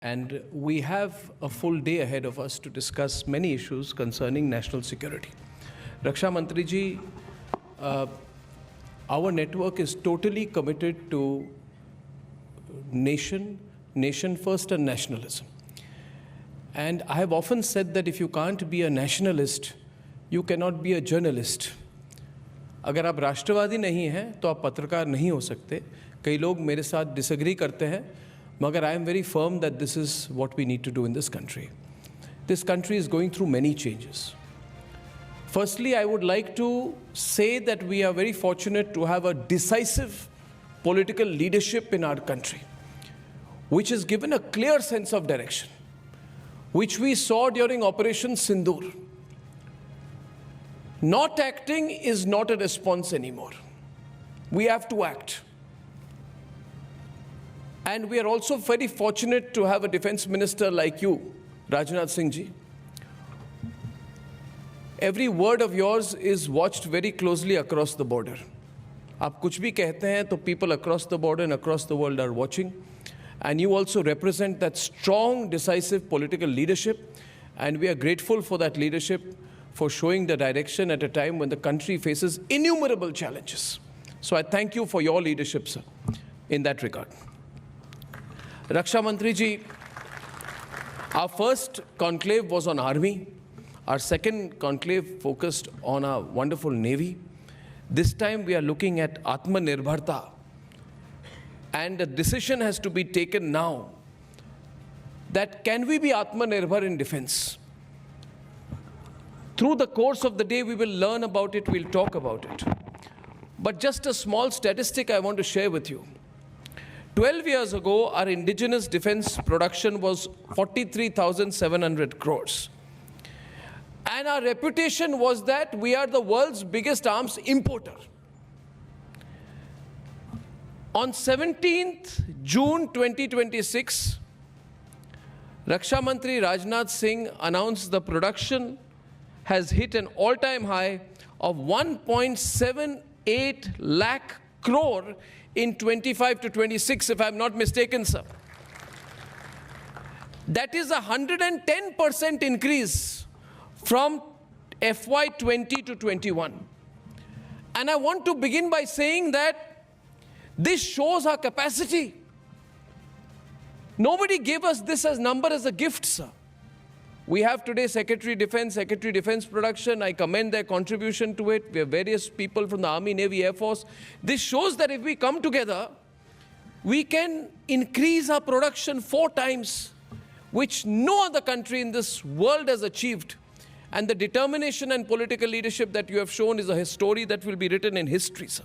and we have a full day ahead of us to discuss many issues concerning national security. Raksha Mantri ji, our network is totally committed to nation first and nationalism. And I have often said that if you can't be a nationalist, you cannot be a journalist. अगर आप राष्ट्रवादी नहीं हैं तो आप पत्रकार नहीं हो सकते. कई लोग मेरे साथ डिसएग्री करते हैं, मगर I am very firm that this is what we need to do in this country. This country is going through many changes. Firstly, I would like to say that we are very fortunate to have a decisive political leadership in our country, which has given a clear sense of direction, which we saw during Operation Sindoor. Not acting is not a response anymore. We have to act. And we are also very fortunate to have a defense minister like you, Rajnath Singh ji. Every word of yours is watched very closely across the border. आप कुछ भी कहते हैं तो people across the border and across the world are watching. And you also represent that strong, decisive political leadership. And we are grateful for that leadership, for showing the direction at a time when the country faces innumerable challenges. So I thank you for your leadership, sir, in that regard. Raksha Mantri ji, our first conclave was on army. Our second conclave focused on our wonderful navy. This time we are looking at Atmanirbharta. And a decision has to be taken now that can we be Atmanirbhar in defense? Through the course of the day, we will learn about it, we'll talk about it. But just a small statistic I want to share with you. 12 years ago, our indigenous defense production was 43,700 crores. And our reputation was that we are the world's biggest arms importer. On 17th June 2026, Raksha Mantri Rajnath Singh announced the production has hit an all-time high of 1.78 lakh crore in 25 to 26, if I'm not mistaken, sir. That is a 110% increase from FY 20 to 21. And I want to begin by saying that this shows our capacity. Nobody gave us this as number as a gift, sir. We have today Secretary Defense Production. I commend their contribution to it. We have various people from the Army, Navy, Air Force. This shows that if we come together, we can increase our production 4 times, which no other country in this world has achieved. And the determination and political leadership that you have shown is a story that will be written in history, sir.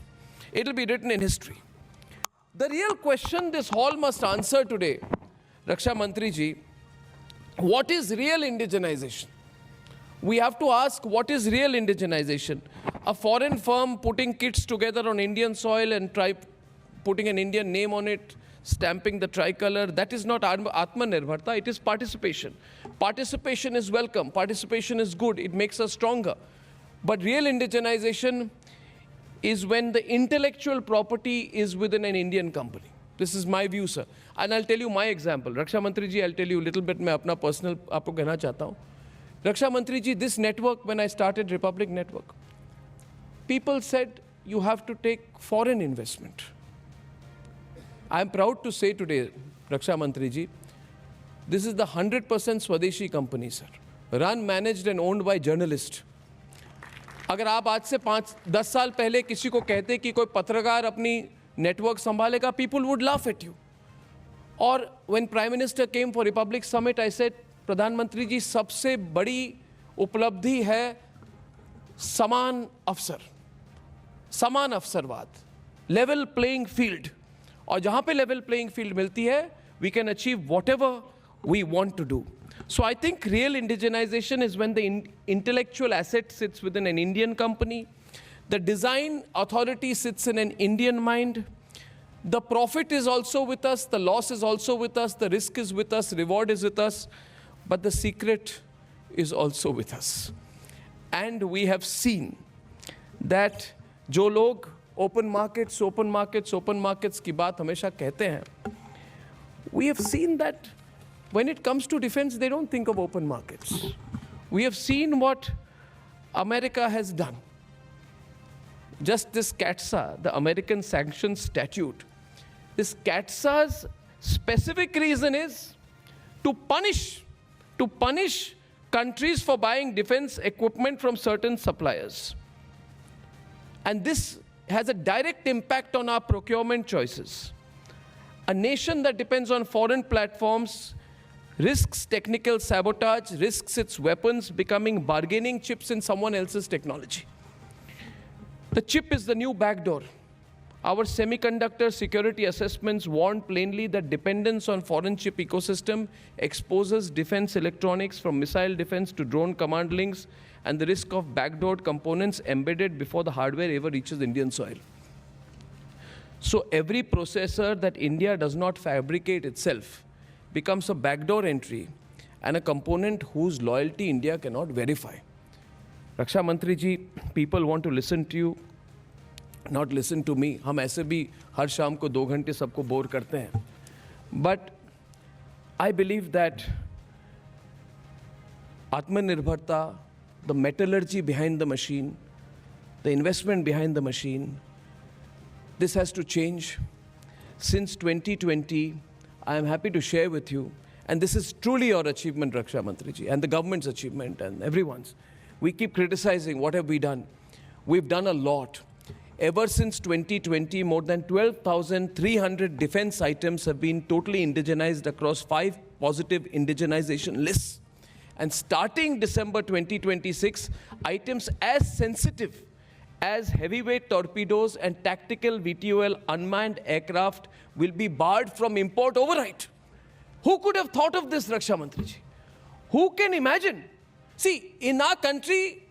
It will be written in history. The real question this hall must answer today, Raksha Mantri ji, what is real indigenization? We have to ask, what is real indigenization? A foreign firm putting kits together on Indian soil and putting an Indian name on it, stamping the tricolor, that is not Atmanirbharta, it is participation. Participation is welcome, participation is good, it makes us stronger. But real indigenization is when the intellectual property is within an Indian company. This is my view, sir. And I'll tell you my example. Raksha Mantri ji, I'll tell you a little bit, मैं अपना personal आपको कहना चाहता हूँ. Raksha Mantri ji, this network, when I started Republic Network, people said you have to take foreign investment. I am proud to say today, Raksha Mantri ji, this is the 100% Swadeshi company, sir. Run, managed and owned by journalists. अगर आप आज से 5-10 साल पहले किसी को कहते कि कोई पत्रकार अपनी network संभालेगा, people would laugh at you. Or when Prime Minister came for Republic Summit, I said, प्रधानमंत्री जी, सबसे बड़ी उपलब्धि है समान अवसरवाद, level playing field. और जहाँ पे level playing field मिलती है, we can achieve whatever we want to do. So I think real indigenization is when the intellectual asset sits within an Indian company, the design authority sits in an Indian mind, the profit is also with us, the loss is also with us, the risk is with us, reward is with us, but the secret is also with us. And we have seen that जो लोग open markets की बात हमेशा कहते हैं, we have seen that when it comes to defense, they don't think of open markets. We have seen what America has done. Just this CATSA, the American Sanctions Statute, this CATSA's specific reason is to punish countries for buying defense equipment from certain suppliers. And this has a direct impact on our procurement choices. A nation that depends on foreign platforms risks technical sabotage, risks its weapons becoming bargaining chips in someone else's technology. The chip is the new backdoor. Our semiconductor security assessments warn plainly that dependence on foreign chip ecosystem exposes defense electronics from missile defense to drone command links and the risk of backdoored components embedded before the hardware ever reaches Indian soil. So every processor that India does not fabricate itself becomes a backdoor entry and a component whose loyalty India cannot verify. Raksha Mantri ji, people want to listen to you, not listen to me. हम ऐसे भी हर शाम को 2 घंटे सबको bore करते हैं. But I believe that Atmanirbharta, the metallurgy behind the machine, the investment behind the machine, this has to change. Since 2020, I am happy to share with you, and this is truly your achievement, Raksha Mantri ji, and the government's achievement and everyone's. We keep criticizing, what have we done? We've done a lot. Ever since 2020, more than 12,300 defense items have been totally indigenized across 5 positive indigenization lists. And starting December 2026, items as sensitive as heavyweight torpedoes and tactical VTOL unmanned aircraft will be barred from import overnight. Who could have thought of this, Raksha Mantri ji? Who can imagine? See, in our country,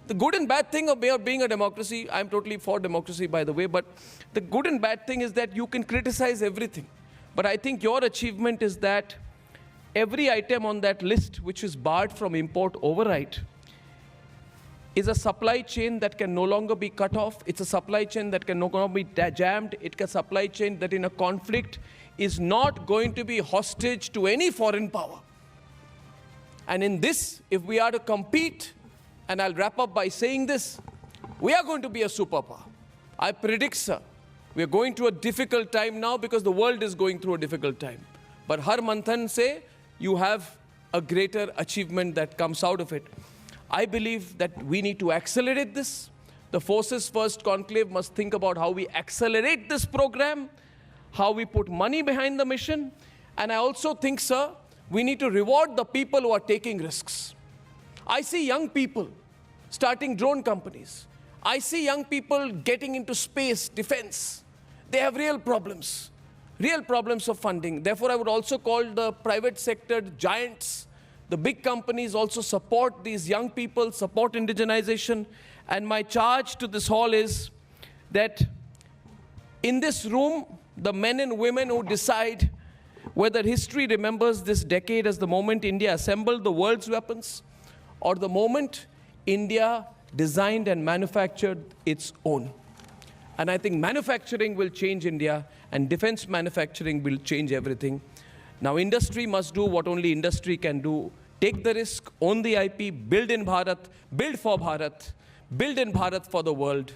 the good and bad thing of being a democracy, I'm totally for democracy, by the way, but the good and bad thing is that you can criticize everything. But I think your achievement is that every item on that list which is barred from import overnight is a supply chain that can no longer be cut off. It's a supply chain that can no longer be jammed. It's a supply chain that in a conflict is not going to be hostage to any foreign power. And in this, if we are to compete, and I'll wrap up by saying this, we are going to be a superpower. I predict, sir, we are going through a difficult time now because the world is going through a difficult time. But har manthan se, you have a greater achievement that comes out of it. I believe that we need to accelerate this. The Forces First Conclave must think about how we accelerate this program, how we put money behind the mission. And I also think, sir, we need to reward the people who are taking risks. I see young people starting drone companies. I see young people getting into space, defense. They have real problems of funding. Therefore, I would also call the private sector giants. The big companies also support these young people, support indigenization. And my charge to this hall is that in this room, the men and women who decide whether history remembers this decade as the moment India assembled the world's weapons, or the moment India designed and manufactured its own. And I think manufacturing will change India, and defense manufacturing will change everything. Now, industry must do what only industry can do. Take the risk, own the IP, build in Bharat, build for Bharat, build in Bharat for the world.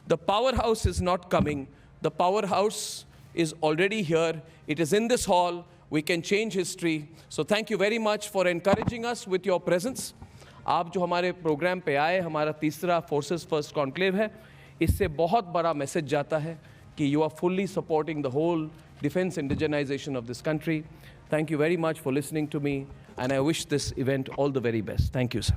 The powerhouse is not coming. The powerhouse is already here. It is in this hall. We can change history. So thank you very much for encouraging us with your presence. आप जो हमारे programme पे आए, हमारा तीसरा forces first conclave है, इससे बहुत बड़ा मैसेज जाता है कि you are fully supporting the whole defence indigenisation of this country. Thank you very much for listening to me, and I wish this event all the very best. Thank you, sir.